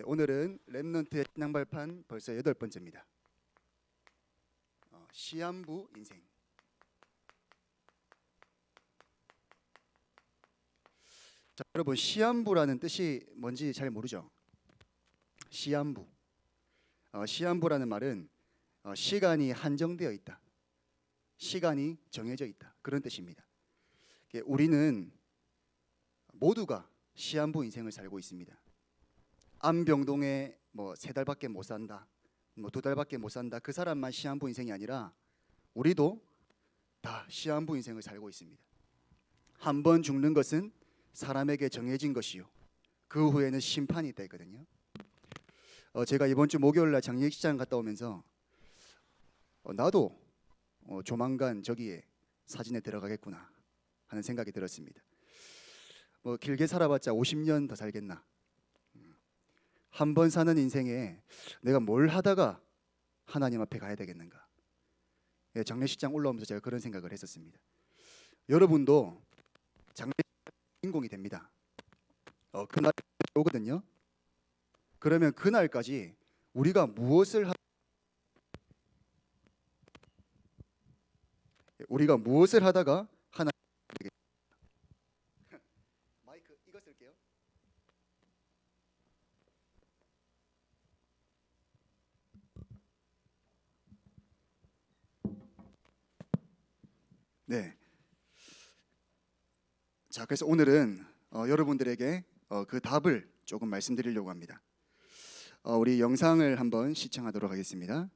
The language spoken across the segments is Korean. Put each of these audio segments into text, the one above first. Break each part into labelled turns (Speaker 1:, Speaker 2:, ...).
Speaker 1: 네, 오늘은 랩넌트의 신앙 발판 벌써 8번째입니다. 시한부 인생. 자, 여러분 시한부라는 뜻이 뭔지 잘 모르죠? 시한부. 시한부라는 말은 시간이 한정되어 있다. 시간이 정해져 있다. 그런 뜻입니다. 우리는 모두가 시한부 인생을 살고 있습니다. 암병동에 3달밖에 못 산다, 2달밖에 못 산다, 그 사람만 시한부 인생이 아니라 우리도 다 시한부 인생을 살고 있습니다. 한 번 죽는 것은 사람에게 정해진 것이요 그 후에는 심판이 있다 했거든요. 제가 이번 주 목요일 날 장례식장 갔다 오면서 나도 조만간 저기에 사진에 들어가겠구나 하는 생각이 들었습니다. 길게 살아봤자 50년 더 살겠나. 한 번 사는 인생에 내가 뭘 하다가 하나님 앞에 가야 되겠는가. 장례식장 올라오면서 제가 그런 생각을 했었습니다. 여러분도 장례식장 주인공이 됩니다. 그날 오거든요. 그러면 그날까지 우리가 무엇을 하다가 하나님 마이크 이거 쓸게요. 네. 자, 그래서 오늘은 여러분들에게 그 답을 조금 말씀드리려고 합니다. 우리 영상을 한번 시청하도록 하겠습니다.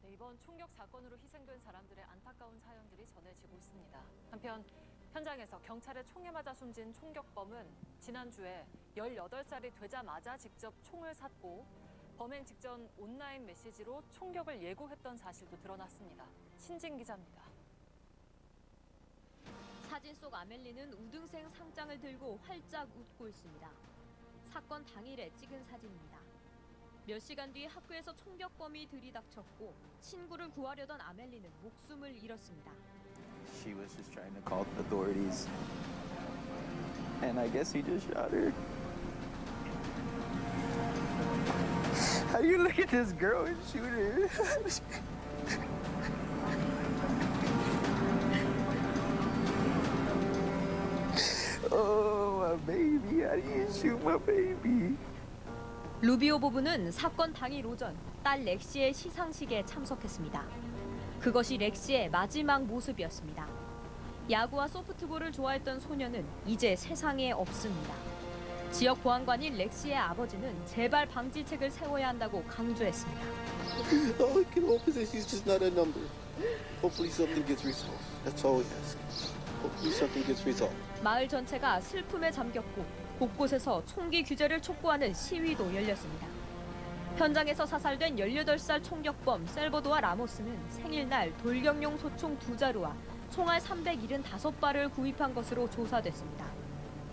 Speaker 2: 네, 이번 총격 사건으로 희생된 사람들의 안타까운 사연들이 전해지고 있습니다. 한편 현장에서 경찰에 총에 맞아 숨진 총격범은 지난주에 18살이 되자마자 직접 총을 샀고 범행 직전 온라인 메시지로 총격을 예고했던 사실도 드러났습니다. 신진 기자입니다.
Speaker 3: 사진 속 아멜리는 우등생 상장을 들고 활짝 웃고 있습니다. 사건 당일에 찍은 사진입니다. 몇 시간 뒤 학교에서 총격범이 들이닥쳤고 친구를 구하려던 아멜리는 목숨을 잃었습니다.
Speaker 4: She was just trying to call the authorities. And I guess he just shot her. How do you look at this girl and shoot her? Oh, my baby. How do you shoot my baby?
Speaker 3: 루비오 부부는 사건 당일 오전 딸 렉시의 시상식에 참석했습니다. 그것이 렉시의 마지막 모습이었습니다. 야구와 소프트볼을 좋아했던 소녀는 이제 세상에 없습니다. 지역 보안관인 렉시의 아버지는 재발 방지책을 세워야 한다고 강조했습니다.
Speaker 5: All we can hope is that she's just not a number. Hopefully something gets resolved. That's all we ask. Hopefully something gets resolved.
Speaker 3: 마을 전체가 슬픔에 잠겼고 곳곳에서 총기 규제를 촉구하는 시위도 열렸습니다. 현장에서 사살된 18살 총격범 셀보도아 라모스는 생일날 돌격용 소총 2자루와 총알 375발을 구입한 것으로 조사됐습니다.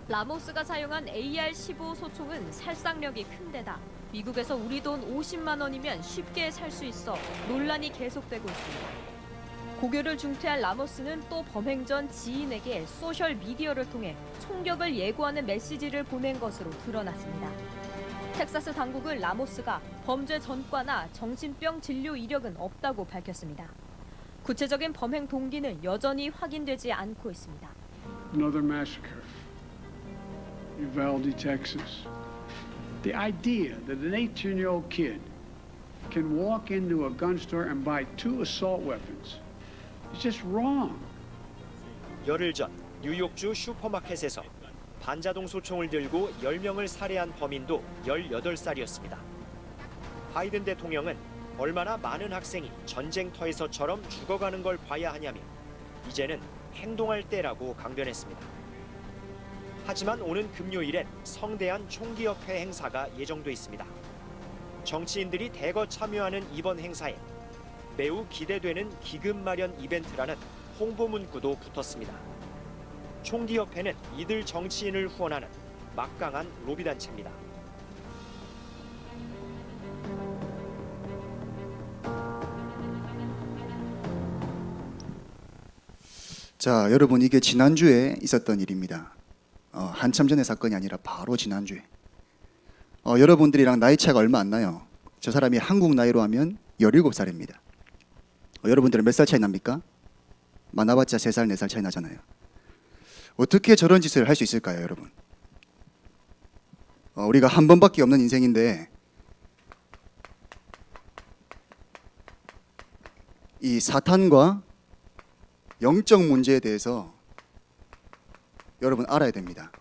Speaker 3: 라모스가 사용한 AR-15 소총은 살상력이 큰 데다 미국에서 우리 돈 50만 원이면 쉽게 살 수 있어 논란이 계속되고 있습니다. 고교를 중퇴한 라모스는 또 범행 전 지인에게 소셜 미디어를 통해 총격을 예고하는 메시지를 보낸 것으로 드러났습니다. 텍사스 당국은 라모스가 범죄 전과나 정신병 진료 이력은 없다고 밝혔습니다. 구체적인 범행 동기는 여전히 확인되지 않고 있습니다.
Speaker 6: Another massacre, Uvalde, Texas. The idea that an 18-year-old kid can walk into a gun store and buy 2 assault weapons is just wrong.
Speaker 7: 열흘 전 뉴욕주 슈퍼마켓에서 반자동 소총을 들고 10명을 살해한 범인도 18살이었습니다. 바이든 대통령은 얼마나 많은 학생이 전쟁터에서처럼 죽어가는 걸 봐야 하냐며 이제는 행동할 때라고 강변했습니다. 하지만 오는 금요일엔 성대한 총기협회 행사가 예정돼 있습니다. 정치인들이 대거 참여하는 이번 행사에 매우 기대되는 기금 마련 이벤트라는 홍보 문구도 붙었습니다. 총기협회는 이들 정치인을 후원하는 막강한 로비단체입니다.
Speaker 1: 자, 여러분 이게 지난주에 있었던 일입니다. 한참 전의 사건이 아니라 바로 지난주에. 여러분들이랑 나이 차가 얼마 안 나요. 저 사람이 한국 나이로 하면 17살입니다. 여러분들은 몇 살 차이 납니까? 많아봤자 3살, 4살 차이 나잖아요. 어떻게 저런 짓을 할 수 있을까요, 여러분? 우리가 한 번밖에 없는 인생인데 이 사탄과 영적 문제에 대해서 여러분 알아야 됩니다.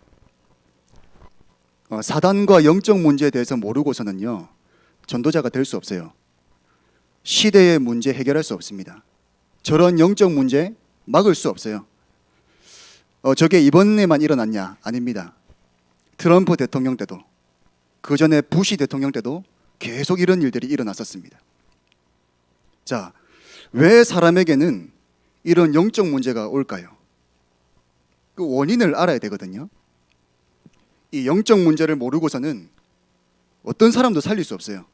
Speaker 1: 사단과 영적 문제에 대해서 모르고서는요, 전도자가 될 수 없어요. 시대의 문제 해결할 수 없습니다. 저런 영적 문제 막을 수 없어요. 저게 이번에만 일어났냐? 아닙니다. 트럼프 대통령 때도, 그 전에 부시 대통령 때도 계속 이런 일들이 일어났었습니다. 자, 왜 사람에게는 이런 영적 문제가 올까요? 그 원인을 알아야 되거든요. 이 영적 문제를 모르고서는 어떤 사람도 살릴 수 없어요.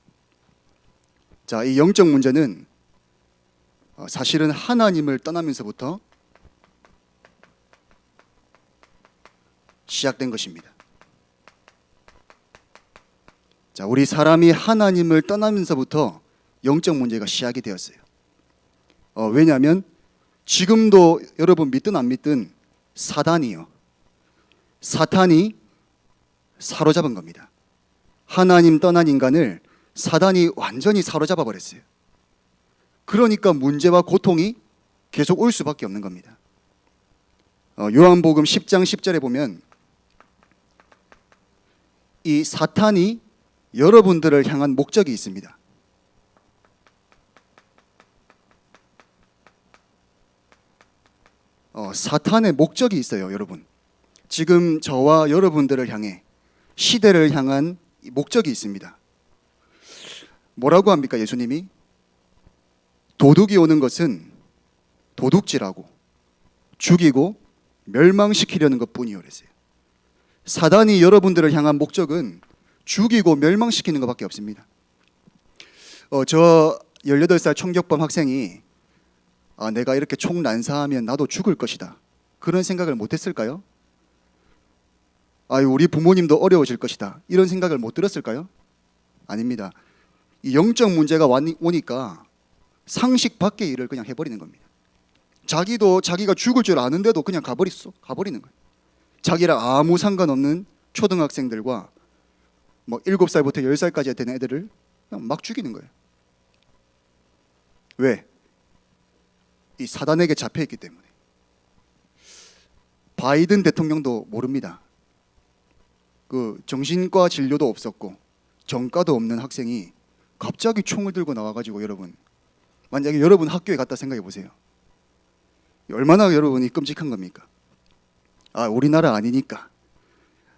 Speaker 1: 자, 이 영적 문제는 사실은 하나님을 떠나면서부터 시작된 것입니다. 자, 우리 사람이 하나님을 떠나면서부터 영적 문제가 시작이 되었어요. 왜냐하면 지금도 여러분 믿든 안 믿든 사단이 사로잡은 겁니다. 하나님 떠난 인간을 사단이 완전히 사로잡아 버렸어요. 그러니까 문제와 고통이 계속 올 수밖에 없는 겁니다. 요한복음 10장 10절에 보면 이 사탄이 여러분들을 향한 목적이 있습니다. 사탄의 목적이 있어요, 여러분. 지금 저와 여러분들을 향해, 시대를 향한 목적이 있습니다. 뭐라고 합니까, 예수님이? 도둑이 오는 것은 도둑질하고 죽이고 멸망시키려는 것뿐이요 그랬어요. 사단이 여러분들을 향한 목적은 죽이고 멸망시키는 것밖에 없습니다. 저 18살 총격범 학생이 내가 이렇게 총 난사하면 나도 죽을 것이다, 그런 생각을 못했을까요? 우리 부모님도 어려워질 것이다, 이런 생각을 못 들었을까요? 아닙니다. 이 영적 문제가 오니까 상식 밖의 일을 그냥 해버리는 겁니다. 자기가 죽을 줄 아는데도 그냥 가버리는 거예요. 자기랑 아무 상관없는 초등학생들과 7살부터 10살까지 되는 애들을 그냥 막 죽이는 거예요. 왜? 이 사단에게 잡혀있기 때문에. 바이든 대통령도 모릅니다. 그 정신과 진료도 없었고 정과도 없는 학생이 갑자기 총을 들고 나와가지고, 여러분, 만약에 여러분 학교에 갔다 생각해 보세요. 얼마나 여러분이 끔찍한 겁니까? 우리나라 아니니까,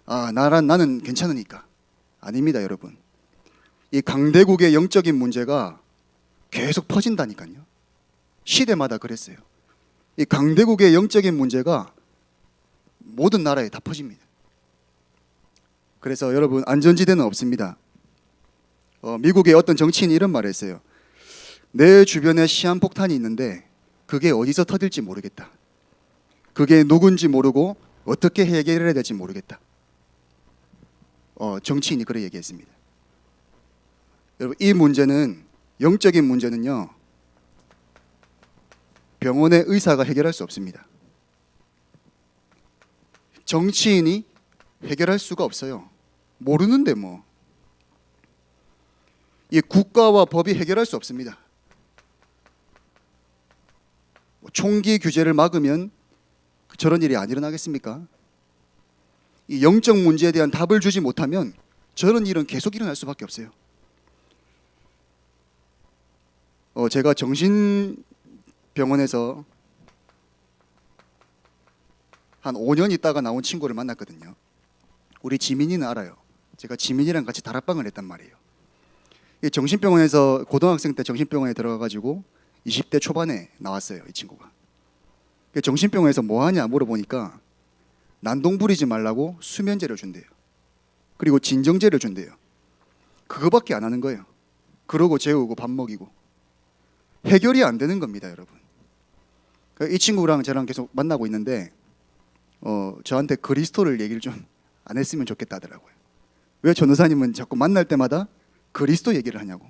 Speaker 1: 나는 괜찮으니까. 아닙니다, 여러분. 이 강대국의 영적인 문제가 계속 퍼진다니까요. 시대마다 그랬어요. 이 강대국의 영적인 문제가 모든 나라에 다 퍼집니다. 그래서 여러분, 안전지대는 없습니다. 미국의 어떤 정치인이 이런 말을 했어요. 내 주변에 시한폭탄이 있는데 그게 어디서 터질지 모르겠다. 그게 누군지 모르고 어떻게 해결해야 될지 모르겠다. 정치인이 그렇게 얘기했습니다. 여러분, 이 문제는, 영적인 문제는요, 병원의 의사가 해결할 수 없습니다. 정치인이 해결할 수가 없어요. 모르는데 뭐. 이 국가와 법이 해결할 수 없습니다. 총기 규제를 막으면 저런 일이 안 일어나겠습니까? 이 영적 문제에 대한 답을 주지 못하면 저런 일은 계속 일어날 수밖에 없어요. 제가 정신병원에서 한 5년 있다가 나온 친구를 만났거든요. 우리 지민이는 알아요. 제가 지민이랑 같이 다락방을 했단 말이에요. 이 정신병원에서 고등학생 때 정신병원에 들어가가지고 20대 초반에 나왔어요, 이 친구가. 정신병원에서 뭐 하냐 물어보니까 난동 부리지 말라고 수면제를 준대요. 그리고 진정제를 준대요. 그거밖에 안 하는 거예요. 그러고 재우고 밥 먹이고. 해결이 안 되는 겁니다, 여러분. 이 친구랑 저랑 계속 만나고 있는데 저한테 그리스도를 얘기를 좀 안 했으면 좋겠다 하더라고요. 왜 전도사님은 자꾸 만날 때마다 그리스도 얘기를 하냐고.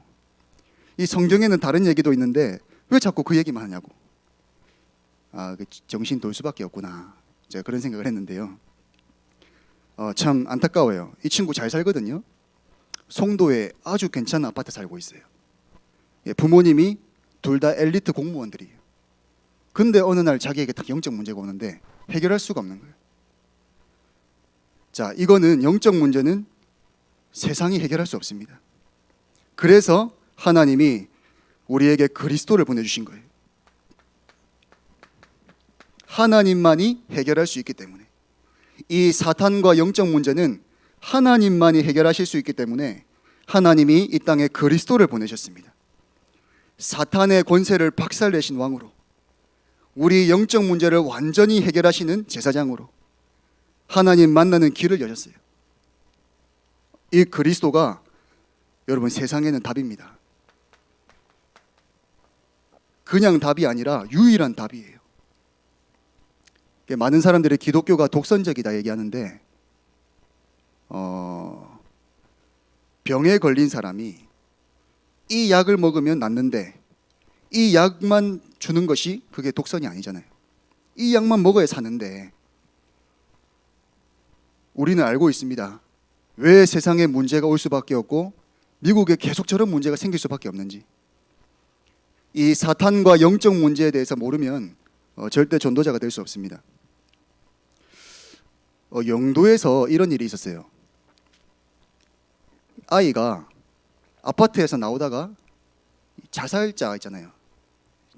Speaker 1: 이 성경에는 다른 얘기도 있는데 왜 자꾸 그 얘기만 하냐고. 정신 돌 수밖에 없구나. 제가 그런 생각을 했는데요. 참 안타까워요. 이 친구 잘 살거든요. 송도에 아주 괜찮은 아파트 살고 있어요. 부모님이 둘 다 엘리트 공무원들이에요. 근데 어느 날 자기에게 딱 영적 문제가 오는데 해결할 수가 없는 거예요. 자, 이거는 영적 문제는 세상이 해결할 수 없습니다. 그래서 하나님이 우리에게 그리스도를 보내주신 거예요. 하나님만이 해결할 수 있기 때문에. 이 사탄과 영적 문제는 하나님만이 해결하실 수 있기 때문에 하나님이 이 땅에 그리스도를 보내셨습니다. 사탄의 권세를 박살내신 왕으로, 우리 영적 문제를 완전히 해결하시는 제사장으로 하나님 만나는 길을 여셨어요. 이 그리스도가 여러분 세상에는 답입니다. 그냥 답이 아니라 유일한 답이에요. 많은 사람들이 기독교가 독선적이다 얘기하는데 병에 걸린 사람이 이 약을 먹으면 낫는데 이 약만 주는 것이 그게 독선이 아니잖아요. 이 약만 먹어야 사는데 우리는 알고 있습니다. 왜 세상에 문제가 올 수밖에 없고 미국에 계속 저런 문제가 생길 수밖에 없는지. 이 사탄과 영적 문제에 대해서 모르면 절대 전도자가 될 수 없습니다. 영도에서 이런 일이 있었어요. 아이가 아파트에서 나오다가 자살자 있잖아요.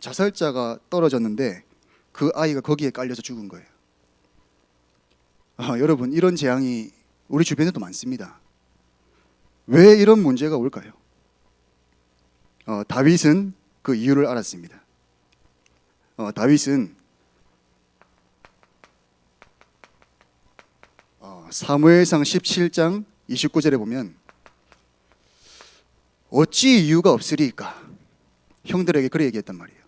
Speaker 1: 자살자가 떨어졌는데 그 아이가 거기에 깔려서 죽은 거예요. 여러분, 이런 재앙이 우리 주변에도 많습니다. 왜 이런 문제가 올까요? 다윗은 그 이유를 알았습니다. 다윗은 사무엘상 17장 29절에 보면 어찌 이유가 없으리까? 형들에게 그렇게 얘기했단 말이에요.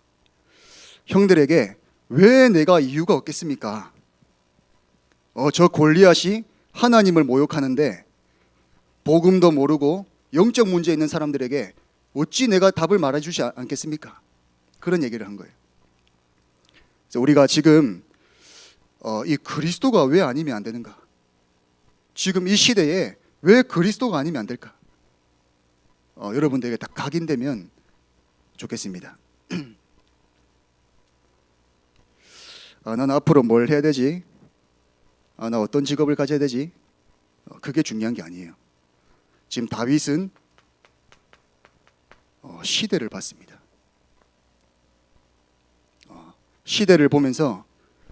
Speaker 1: 형들에게 왜 내가 이유가 없겠습니까? 저 골리앗이 하나님을 모욕하는데 복음도 모르고 영적 문제 있는 사람들에게 어찌 내가 답을 말해주지 않겠습니까? 그런 얘기를 한 거예요. 그래서 우리가 지금 이 그리스도가 왜 아니면 안 되는가? 지금 이 시대에 왜 그리스도가 아니면 안 될까? 여러분들에게 다 각인되면 좋겠습니다. 난 앞으로 뭘 해야 되지? 나 어떤 직업을 가져야 되지? 그게 중요한 게 아니에요. 지금 다윗은 시대를 봤습니다. 시대를 보면서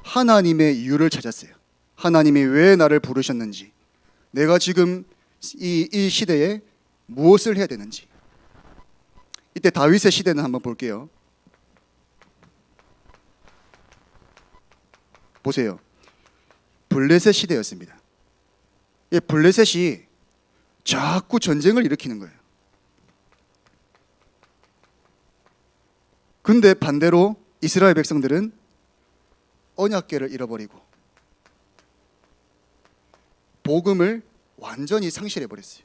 Speaker 1: 하나님의 이유를 찾았어요. 하나님이 왜 나를 부르셨는지, 내가 지금 이 시대에 무엇을 해야 되는지. 이때 다윗의 시대는 한번 볼게요. 보세요. 블레셋 시대였습니다. 블레셋이 자꾸 전쟁을 일으키는 거예요. 근데 반대로 이스라엘 백성들은 언약궤를 잃어버리고 복음을 완전히 상실해 버렸어요.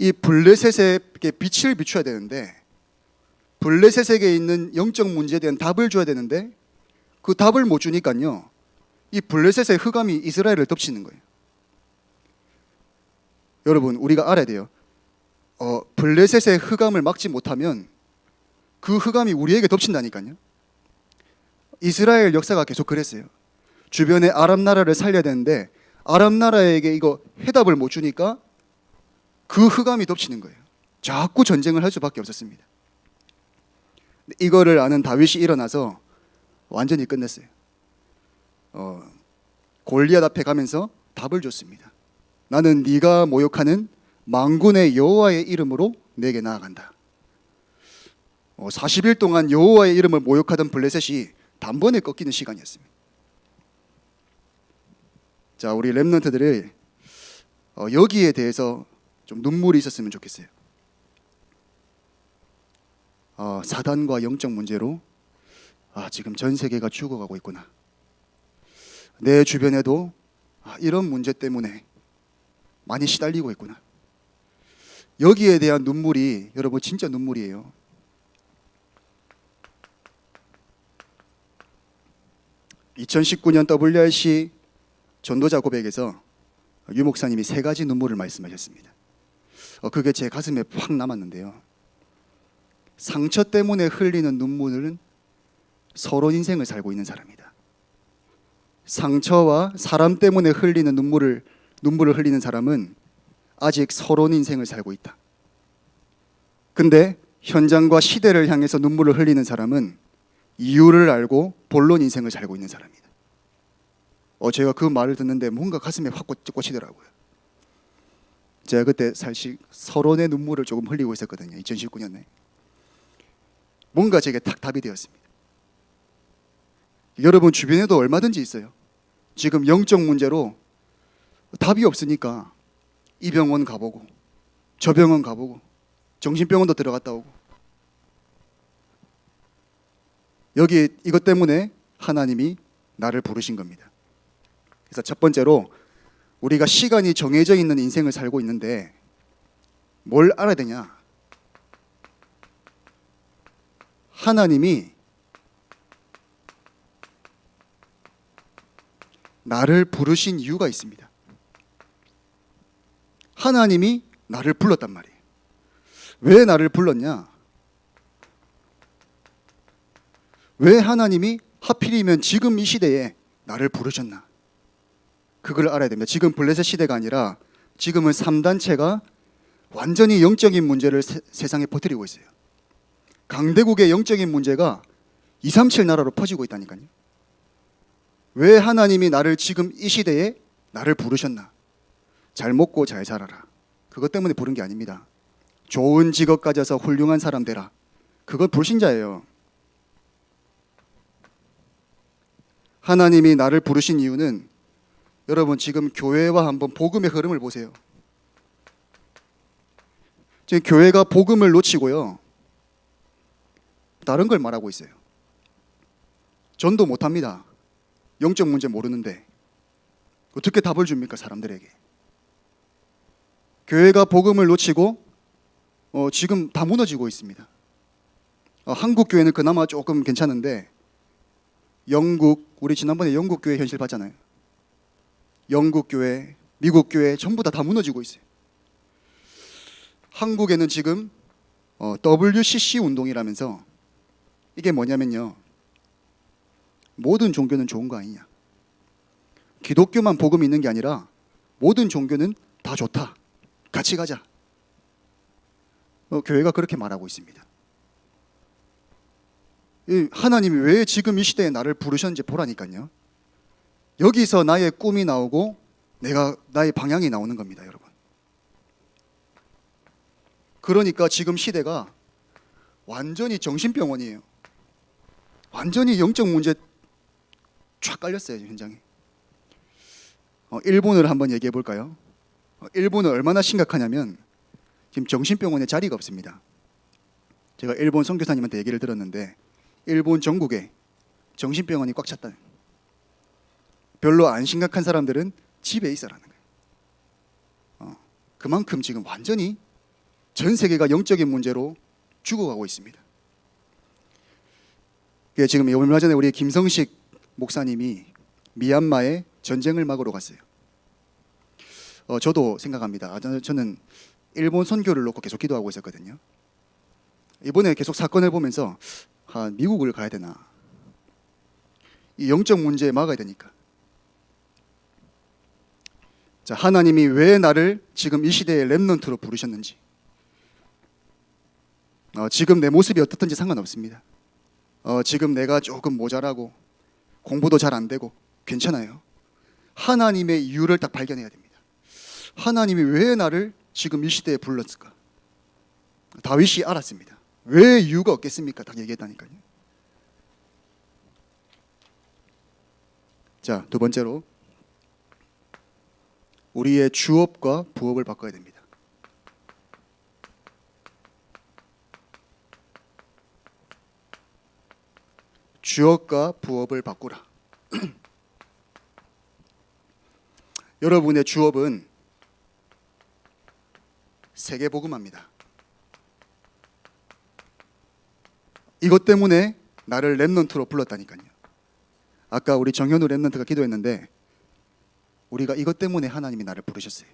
Speaker 1: 이 블레셋에게 빛을 비춰야 되는데, 블레셋에게 있는 영적 문제에 대한 답을 줘야 되는데 그 답을 못 주니까요, 이 블레셋의 흑암이 이스라엘을 덮치는 거예요. 여러분, 우리가 알아야 돼요. 블레셋의 흑암을 막지 못하면 그 흑암이 우리에게 덮친다니까요. 이스라엘 역사가 계속 그랬어요. 주변에 아람 나라를 살려야 되는데 아람 나라에게 이거 해답을 못 주니까 그 흑암이 덮치는 거예요. 자꾸 전쟁을 할 수밖에 없었습니다. 이거를 아는 다윗이 일어나서 완전히 끝냈어요. 골리앗 앞에 가면서 답을 줬습니다. 나는 네가 모욕하는 만군의 여호와의 이름으로 내게 나아간다. 40일 동안 여호와의 이름을 모욕하던 블레셋이 단번에 꺾이는 시간이었습니다. 자, 우리 렘넌트들을 여기에 대해서 좀 눈물이 있었으면 좋겠어요. 사단과 영적 문제로 지금 전 세계가 죽어가고 있구나. 내 주변에도 이런 문제 때문에 많이 시달리고 있구나. 여기에 대한 눈물이 여러분 진짜 눈물이에요. (2019년) WRC 전도자 고백에서 유 목사님이 3가지 눈물을 말씀하셨습니다. 그게 제 가슴에 확 남았는데요. 상처 때문에 흘리는 눈물은 서론 인생을 살고 있는 사람이다. 상처와 사람 때문에 흘리는 눈물을 흘리는 사람은 아직 서론 인생을 살고 있다. 근데 현장과 시대를 향해서 눈물을 흘리는 사람은 이유를 알고 본론 인생을 살고 있는 사람이다. 제가 그 말을 듣는데 뭔가 가슴에 확 꽂히더라고요. 제가 그때 사실 서론의 눈물을 조금 흘리고 있었거든요. 2019년에. 뭔가 제게 딱 답이 되었습니다. 여러분 주변에도 얼마든지 있어요. 지금 영적 문제로 답이 없으니까 이 병원 가보고 저 병원 가보고 정신병원도 들어갔다 오고, 여기 이것 때문에 하나님이 나를 부르신 겁니다. 그래서 첫 번째로 우리가 시간이 정해져 있는 인생을 살고 있는데 뭘 알아야 되냐? 하나님이 나를 부르신 이유가 있습니다. 하나님이 나를 불렀단 말이에요. 왜 나를 불렀냐? 왜 하나님이 하필이면 지금 이 시대에 나를 부르셨나? 그걸 알아야 됩니다. 지금 블레셋 시대가 아니라 지금은 3단체가 완전히 영적인 문제를 세상에 퍼뜨리고 있어요. 강대국의 영적인 문제가 237 나라로 퍼지고 있다니까요. 왜 하나님이 나를 지금 이 시대에 나를 부르셨나? 잘 먹고 잘 살아라. 그것 때문에 부른 게 아닙니다. 좋은 직업 가져서 훌륭한 사람 되라. 그건 불신자예요. 하나님이 나를 부르신 이유는, 여러분 지금 교회와 한번 복음의 흐름을 보세요. 지금 교회가 복음을 놓치고요, 다른 걸 말하고 있어요. 전도 못합니다. 영적 문제 모르는데 어떻게 답을 줍니까 사람들에게? 교회가 복음을 놓치고 지금 다 무너지고 있습니다. 한국 교회는 그나마 조금 괜찮은데 영국, 우리 지난번에 영국 교회 현실 봤잖아요. 영국 교회, 미국 교회 전부 다 무너지고 있어요. 한국에는 지금 WCC 운동이라면서, 이게 뭐냐면요, 모든 종교는 좋은 거 아니냐, 기독교만 복음이 있는 게 아니라 모든 종교는 다 좋다, 같이 가자. 교회가 그렇게 말하고 있습니다. 하나님이 왜 지금 이 시대에 나를 부르셨는지 보라니까요. 여기서 나의 꿈이 나오고 나의 방향이 나오는 겁니다, 여러분. 그러니까 지금 시대가 완전히 정신병원이에요. 완전히 영적 문제 쫙 깔렸어요, 현장에. 일본을 한번 얘기해 볼까요? 일본은 얼마나 심각하냐면 지금 정신병원에 자리가 없습니다. 제가 일본 선교사님한테 얘기를 들었는데 일본 전국에 정신병원이 꽉 찼다. 별로 안 심각한 사람들은 집에 있어라는 거예요. 그만큼 지금 완전히 전 세계가 영적인 문제로 죽어가고 있습니다. 지금 얼마 전에 우리 김성식 목사님이 미얀마에 전쟁을 막으러 갔어요. 저도 생각합니다. 저는 일본 선교를 놓고 계속 기도하고 있었거든요. 이번에 계속 사건을 보면서 미국을 가야 되나, 이 영적 문제 막아야 되니까. 자, 하나님이 왜 나를 지금 이 시대의 렘넌트로 부르셨는지, 지금 내 모습이 어떻든지 상관없습니다. 지금 내가 조금 모자라고 공부도 잘 안 되고 괜찮아요. 하나님의 이유를 딱 발견해야 됩니다. 하나님이 왜 나를 지금 이 시대에 불렀을까? 다윗이 알았습니다. 왜 이유가 없겠습니까? 딱 얘기했다니까요. 자, 두 번째로 우리의 주업과 부업을 바꿔야 됩니다. 주업과 부업을 바꾸라. 여러분의 주업은 세계복음화입니다. 이것 때문에 나를 렘넌트로 불렀다니까요. 아까 우리 정현우 렘넌트가 기도했는데 우리가 이것 때문에 하나님이 나를 부르셨어요.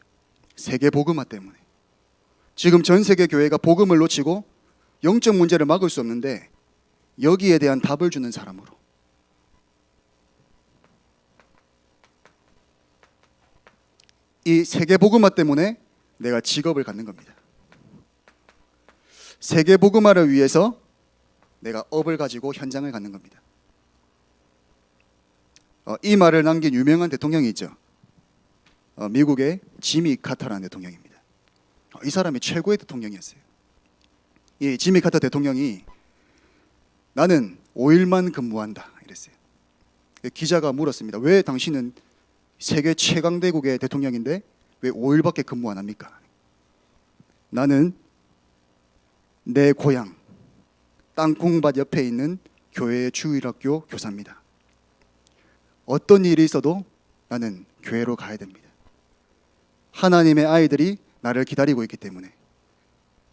Speaker 1: 세계복음화 때문에. 지금 전 세계 교회가 복음을 놓치고 영적 문제를 막을 수 없는데 여기에 대한 답을 주는 사람으로. 이 세계복음화 때문에 내가 직업을 갖는 겁니다. 세계복음화를 위해서 내가 업을 가지고 현장을 갖는 겁니다. 이 말을 남긴 유명한 대통령이 있죠. 미국의 지미 카터라는 대통령입니다. 이 사람이 최고의 대통령이었어요. 이 지미 카터 대통령이 나는 5일만 근무한다 이랬어요. 기자가 물었습니다. 왜 당신은 세계 최강대국의 대통령인데 왜 5일밖에 근무 안 합니까? 나는 내 고향 땅콩밭 옆에 있는 교회의 주일학교 교사입니다. 어떤 일이 있어도 나는 교회로 가야 됩니다. 하나님의 아이들이 나를 기다리고 있기 때문에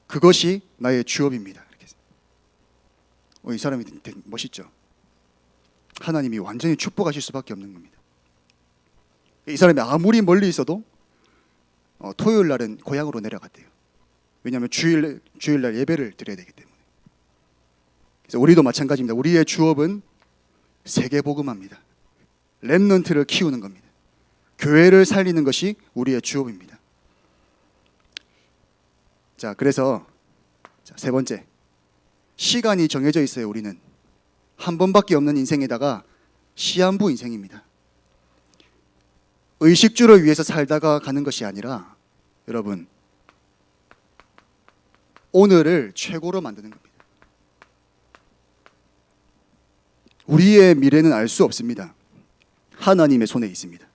Speaker 1: 그것이 나의 주업입니다. 이렇게. 이 사람이 되게 멋있죠. 하나님이 완전히 축복하실 수밖에 없는 겁니다. 이 사람이 아무리 멀리 있어도 토요일 날은 고향으로 내려갔대요. 왜냐하면 주일날 예배를 드려야 되기 때문에. 그래서 우리도 마찬가지입니다. 우리의 주업은 세계복음화입니다. 렘넌트를 키우는 겁니다. 교회를 살리는 것이 우리의 주업입니다. 자, 그래서 세 번째, 시간이 정해져 있어요. 우리는 한 번밖에 없는 인생에다가 시한부 인생입니다. 의식주를 위해서 살다가 가는 것이 아니라 여러분 오늘을 최고로 만드는 겁니다. 우리의 미래는 알 수 없습니다. 하나님의 손에 있습니다.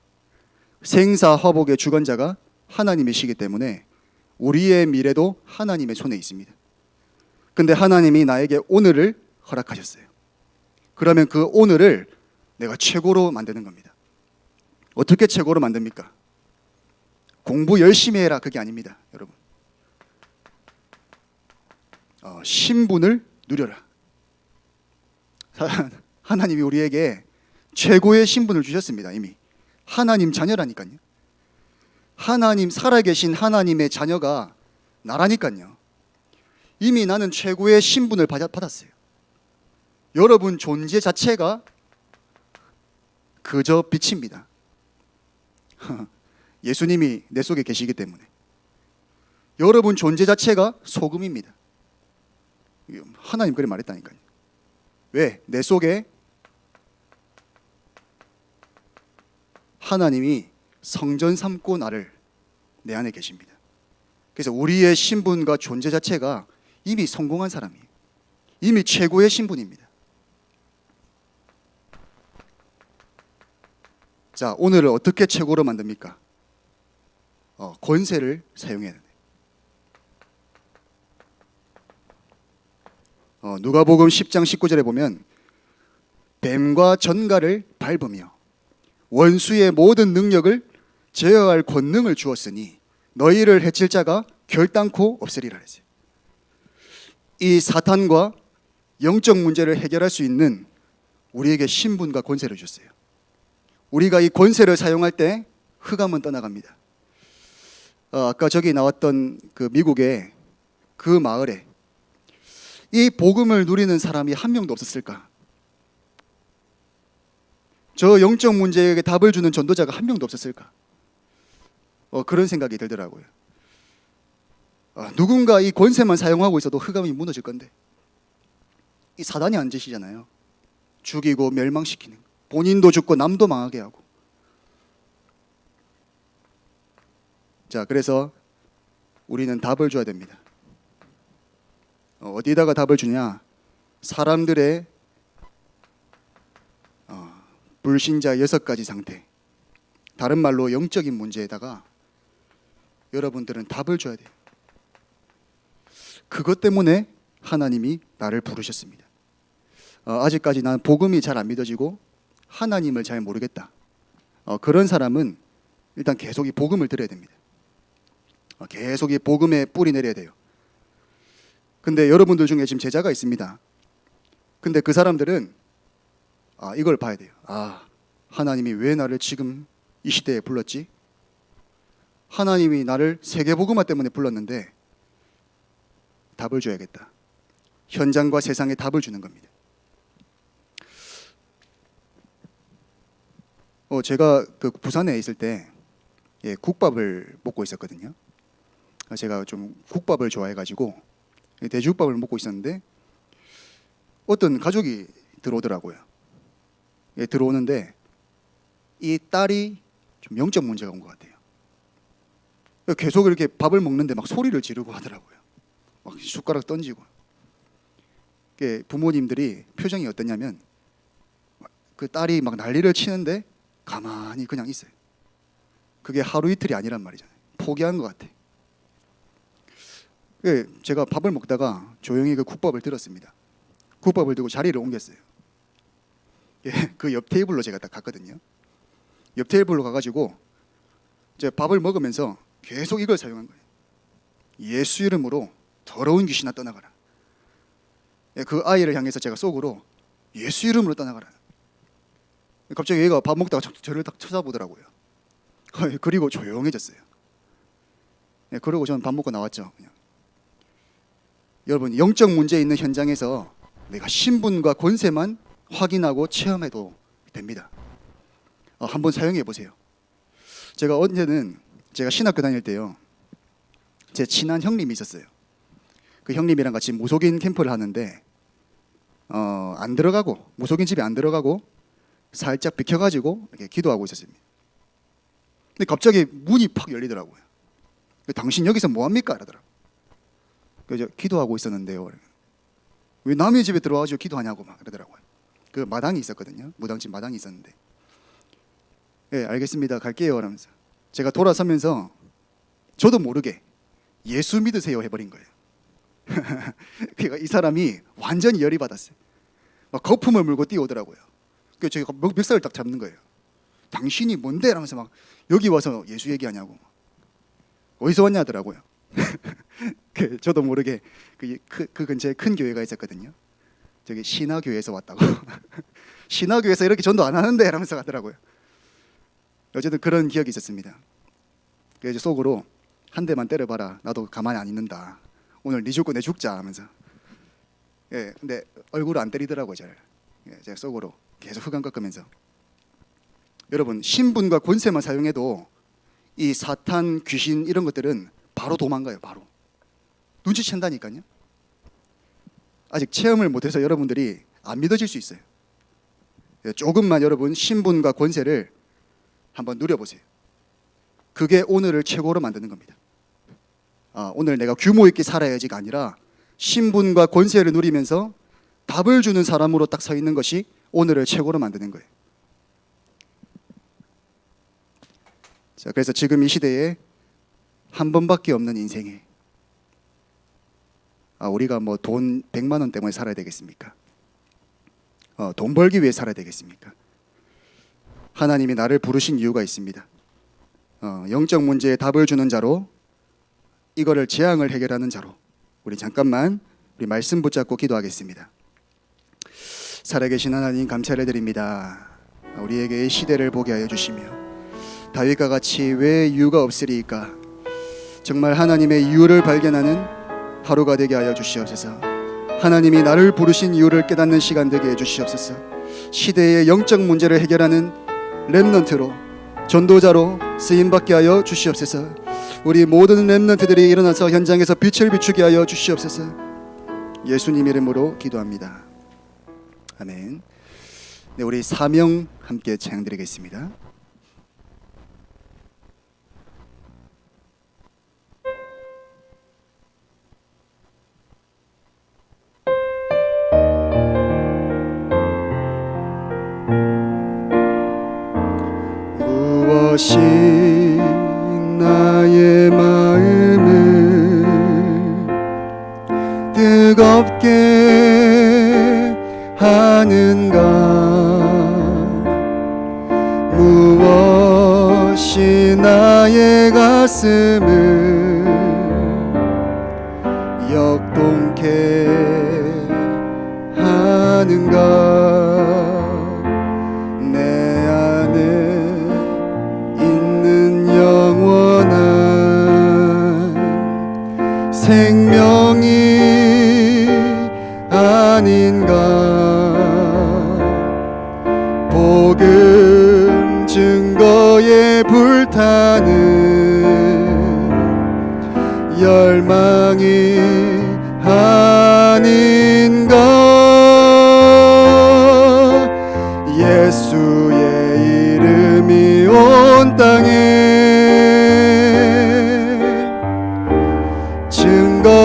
Speaker 1: 생사화복의 주관자가 하나님이시기 때문에 우리의 미래도 하나님의 손에 있습니다. 근데 하나님이 나에게 오늘을 허락하셨어요. 그러면 그 오늘을 내가 최고로 만드는 겁니다. 어떻게 최고로 만듭니까? 공부 열심히 해라 그게 아닙니다. 여러분 신분을 누려라. 하나님이 우리에게 최고의 신분을 주셨습니다. 이미 하나님 자녀라니까요. 하나님 살아계신 하나님의 자녀가 나라니까요. 이미 나는 최고의 신분을 받았어요. 여러분 존재 자체가 그저 빛입니다. 예수님이 내 속에 계시기 때문에 여러분 존재 자체가 소금입니다. 하나님 그래 말했다니까요. 왜? 내 속에 하나님이 성전 삼고 나를 내 안에 계십니다. 그래서 우리의 신분과 존재 자체가 이미 성공한 사람이에요. 이미 최고의 신분입니다. 자, 오늘을 어떻게 최고로 만듭니까? 권세를 사용해야 돼요. 누가복음 10장 19절에 보면 뱀과 전갈을 밟으며 원수의 모든 능력을 제어할 권능을 주었으니 너희를 해칠 자가 결단코 없으리라 했어요. 이 사탄과 영적 문제를 해결할 수 있는 우리에게 신분과 권세를 줬어요. 우리가 이 권세를 사용할 때 흑암은 떠나갑니다. 아까 저기 나왔던 그 미국의 그 마을에 이 복음을 누리는 사람이 한 명도 없었을까? 저 영적 문제에게 답을 주는 전도자가 한 명도 없었을까? 그런 생각이 들더라고요. 누군가 이 권세만 사용하고 있어도 흑암이 무너질 건데 이 사단이 한 짓이잖아요. 죽이고 멸망시키는, 본인도 죽고 남도 망하게 하고. 자, 그래서 우리는 답을 줘야 됩니다. 어디다가 답을 주냐? 사람들의 불신자 6가지 상태, 다른 말로 영적인 문제에다가 여러분들은 답을 줘야 돼요. 그것 때문에 하나님이 나를 부르셨습니다. 아직까지 난 복음이 잘 안 믿어지고 하나님을 잘 모르겠다. 그런 사람은 일단 계속 이 복음을 들어야 됩니다. 계속 이 복음에 뿌리 내려야 돼요. 근데 여러분들 중에 지금 제자가 있습니다. 근데 그 사람들은 이걸 봐야 돼요. 하나님이 왜 나를 지금 이 시대에 불렀지? 하나님이 나를 세계복음화 때문에 불렀는데 답을 줘야겠다. 현장과 세상에 답을 주는 겁니다. 제가 그 부산에 있을 때 국밥을 먹고 있었거든요. 제가 좀 국밥을 좋아해가지고 돼지국밥을 먹고 있었는데 어떤 가족이 들어오더라고요. 들어오는데 이 딸이 좀 영적 문제가 온 것 같아요. 계속 이렇게 밥을 먹는데 막 소리를 지르고 하더라고요. 막 숟가락 던지고. 부모님들이 표정이 어떠냐면 그 딸이 막 난리를 치는데 가만히 그냥 있어요. 그게 하루 이틀이 아니란 말이잖아요. 포기한 것 같아. 제가 밥을 먹다가 조용히 그 국밥을 들었습니다. 국밥을 들고 자리를 옮겼어요. 그 옆 테이블로 제가 딱 갔거든요. 옆 테이블로 가가지고 이제 밥을 먹으면서 계속 이걸 사용한 거예요. 예수 이름으로 더러운 귀신아 떠나가라. 그 아이를 향해서 제가 속으로 예수 이름으로 떠나가라. 갑자기 얘가 밥 먹다가 저를 딱 쳐다보더라고요. 그리고 조용해졌어요. 그러고 저는 밥 먹고 나왔죠. 그냥. 여러분, 영적 문제 있는 현장에서 내가 신분과 권세만 확인하고 체험해도 됩니다. 한번 사용해 보세요. 제가 언제는 제가 신학교 다닐 때요, 제 친한 형님이 있었어요. 그 형님이랑 같이 무속인 캠프를 하는데 안 들어가고, 무속인 집에 안 들어가고 살짝 비켜가지고 이렇게 기도하고 있었습니다. 근데 갑자기 문이 팍 열리더라고요. 당신 여기서 뭐합니까? 이러더라고요. 그래서 기도하고 있었는데요. 왜 남의 집에 들어와가지고 기도하냐고 막 그러더라고요. 그 마당이 있었거든요. 무당집 마당이 있었는데. 알겠습니다. 갈게요. 이러면서 제가 돌아서면서 저도 모르게 예수 믿으세요 해버린 거예요. 그러니까 이 사람이 완전히 열이 받았어요. 막 거품을 물고 뛰어오더라고요. 그래서 제가 멱살을 딱 잡는 거예요. 당신이 뭔데? 이러면서 막 여기 와서 예수 얘기하냐고. 어디서 왔냐더라고요. 저도 모르게 그 근처에 큰 교회가 있었거든요. 저기 신화교회에서 왔다고. 신화교회에서 이렇게 전도 안 하는데 이러면서 가더라고요. 어쨌든 그런 기억이 있었습니다. 그래서 속으로 한 대만 때려봐라. 나도 가만히 안 있는다. 오늘 네 죽고 내 죽자 하면서. 근데 얼굴을 안 때리더라고요. 제가 속으로 계속 흑암 꺾으면서. 여러분, 신분과 권세만 사용해도 이 사탄, 귀신 이런 것들은 바로 도망가요. 바로 눈치챈다니까요. 아직 체험을 못해서 여러분들이 안 믿어질 수 있어요. 조금만 여러분 신분과 권세를 한번 누려보세요. 그게 오늘을 최고로 만드는 겁니다. 오늘 내가 규모 있게 살아야지가 아니라 신분과 권세를 누리면서 답을 주는 사람으로 딱 서 있는 것이 오늘을 최고로 만드는 거예요. 자, 그래서 지금 이 시대에 한 번밖에 없는 인생에 우리가 뭐 돈 100만 원 때문에 살아야 되겠습니까? 돈 벌기 위해 살아야 되겠습니까? 하나님이 나를 부르신 이유가 있습니다. 영적 문제에 답을 주는 자로, 이거를 재앙을 해결하는 자로, 우리 잠깐만 우리 말씀 붙잡고 기도하겠습니다. 살아계신 하나님, 감사를 드립니다. 우리에게 이 시대를 보게 하여 주시며 다윗과 같이 왜 이유가 없으리까? 정말 하나님의 이유를 발견하는 하루가 되게 하여 주시옵소서. 하나님이 나를 부르신 이유를 깨닫는 시간 되게 해 주시옵소서. 시대의 영적 문제를 해결하는 렘넌트로, 전도자로 쓰임받게 하여 주시옵소서. 우리 모든 렘넌트들이 일어나서 현장에서 빛을 비추게 하여 주시옵소서. 예수님 이름으로 기도합니다. 아멘. 네, 우리 사명 함께 찬양드리겠습니다. 무엇이 나의 마음을 뜨겁게 하는가? 무엇이 나 가슴을 역동케 하는가. 내 안에 있는 영원한 생명이 아닌가. 복음 증거에 불타는 열망이 아닌가. 예수의 이름이 온 땅에 증거된다면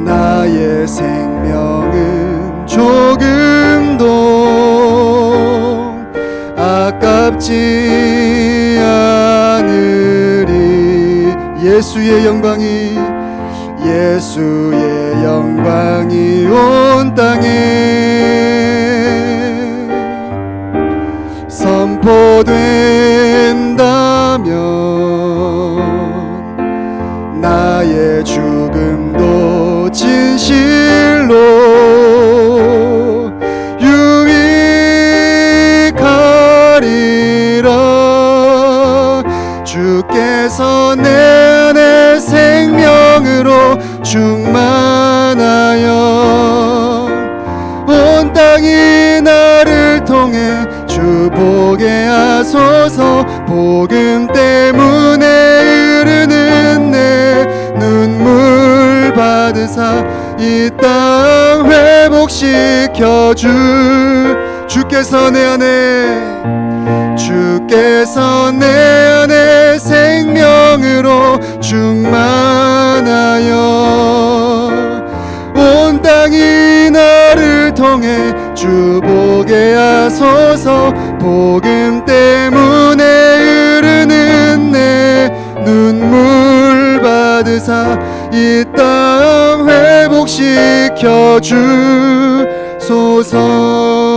Speaker 1: 나의 생명은 조금도 아깝지 않으리. 예수의 영광이 온 땅에 선포된다면 나의 죽음도 진실로 유익하리라. 주께서 내 안에 생명으로 충만하여 온 땅이 나를 통해 주보게 하소서. 복음 때문에 흐르는 내 눈물 받으사 이 땅 회복시켜 주께서 내 안에 생명으로 충만하여 온 땅이 나를 통해 주보게 하소서. 복음 때문에 흐르는 내 눈물 받으사 이 땅 회복시켜 주소서.